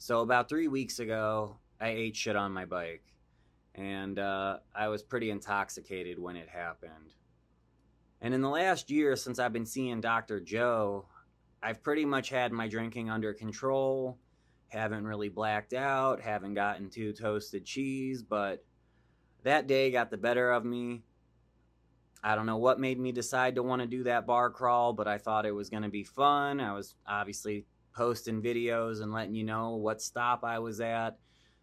So about 3 weeks ago, I ate shit on my bike, and I was pretty intoxicated when it happened. And in the last year, since I've been seeing Dr. Joe, I've pretty much had my drinking under control. Haven't really blacked out, haven't gotten too toasted cheese, but that day got the better of me. I don't know what made me decide to want to do that bar crawl, but I thought it was going to be fun. I was obviously posting videos and letting you know what stop I was at.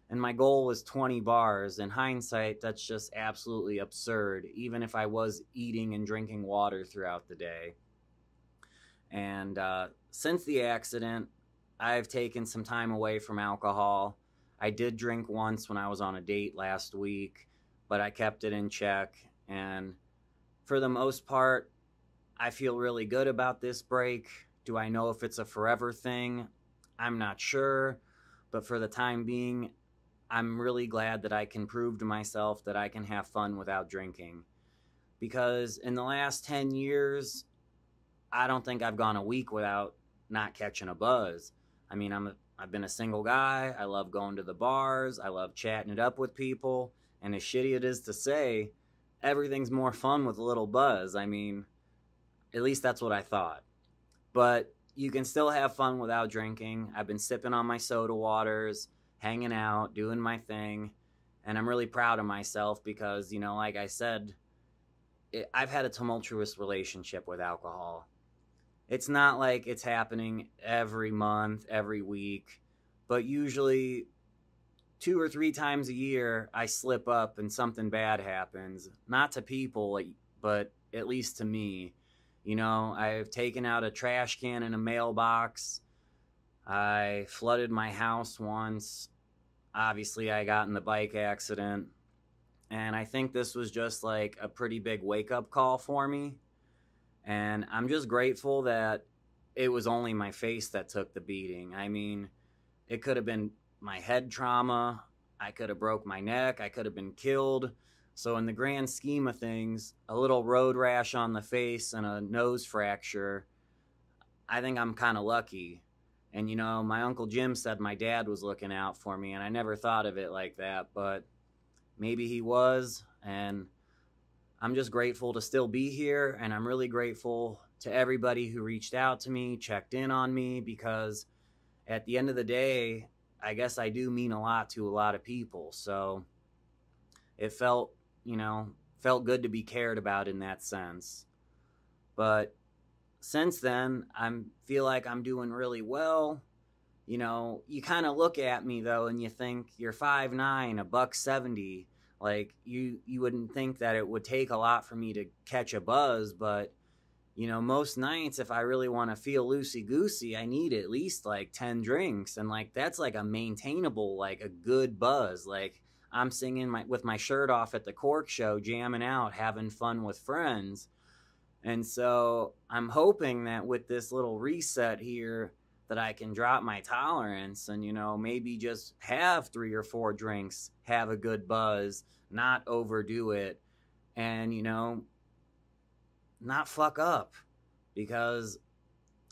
And my goal was 20 bars. In hindsight, that's just absolutely absurd, even if I was eating and drinking water throughout the day. And since the accident, I've taken some time away from alcohol. I did drink once when I was on a date last week, but I kept it in check. And for the most part, I feel really good about this break. Do I know if it's a forever thing? I'm not sure. But for the time being, I'm really glad that I can prove to myself that I can have fun without drinking. Because in the last 10 years, I don't think I've gone a week without not catching a buzz. I mean, I've been a single guy. I love going to the bars. I love chatting it up with people. And as shitty it is to say, everything's more fun with a little buzz. I mean, at least that's what I thought. But you can still have fun without drinking. I've been sipping on my soda waters, hanging out, doing my thing. And I'm really proud of myself because, like I said, I've had a tumultuous relationship with alcohol. It's not like it's happening every month, every week, but usually 2 or 3 times a year I slip up and something bad happens. Not to people, but at least to me. I've taken out a trash can in a mailbox. I flooded my house once. Obviously, I got in the bike accident. And I think this was just like a pretty big wake-up call for me. And I'm just grateful that it was only my face that took the beating. I mean, it could have been my head trauma. I could have broke my neck. I could have been killed. So in the grand scheme of things, a little road rash on the face and a nose fracture, I think I'm kind of lucky. And my Uncle Jim said my dad was looking out for me, and I never thought of it like that, but maybe he was. And I'm just grateful to still be here, and I'm really grateful to everybody who reached out to me, checked in on me, because at the end of the day, I guess I do mean a lot to a lot of people. So it felt good to be cared about in that sense. But since then, I feel like I'm doing really well. You kind of look at me though and you think you're 5'9", a buck 70. Like you wouldn't think that it would take a lot for me to catch a buzz, but most nights if I really want to feel loosey-goosey, I need at least like 10 drinks, and like that's like a maintainable, like a good buzz. Like I'm singing with my shirt off at the Cork show, jamming out, having fun with friends. And so I'm hoping that with this little reset here that I can drop my tolerance and, maybe just have 3 or 4 drinks, have a good buzz, not overdo it, and, not fuck up. Because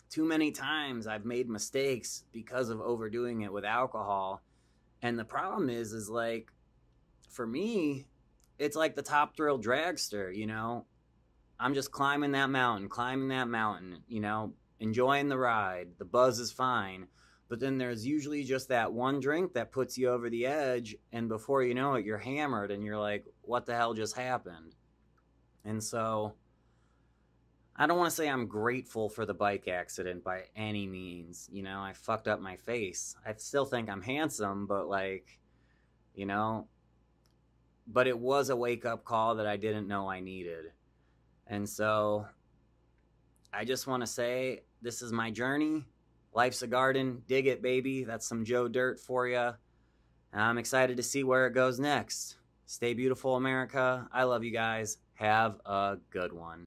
too many times I've made mistakes because of overdoing it with alcohol. And the problem is like, for me, it's like the Top Thrill dragster, I'm just climbing that mountain, enjoying the ride. The buzz is fine. But then there's usually just that one drink that puts you over the edge, and before you know it, you're hammered, and you're like, what the hell just happened? And so I don't want to say I'm grateful for the bike accident by any means. I fucked up my face. I still think I'm handsome, but but it was a wake-up call that I didn't know I needed. And so I just want to say this is my journey. Life's a garden. Dig it, baby. That's some Joe Dirt for you. I'm excited to see where it goes next. Stay beautiful, America. I love you guys. Have a good one.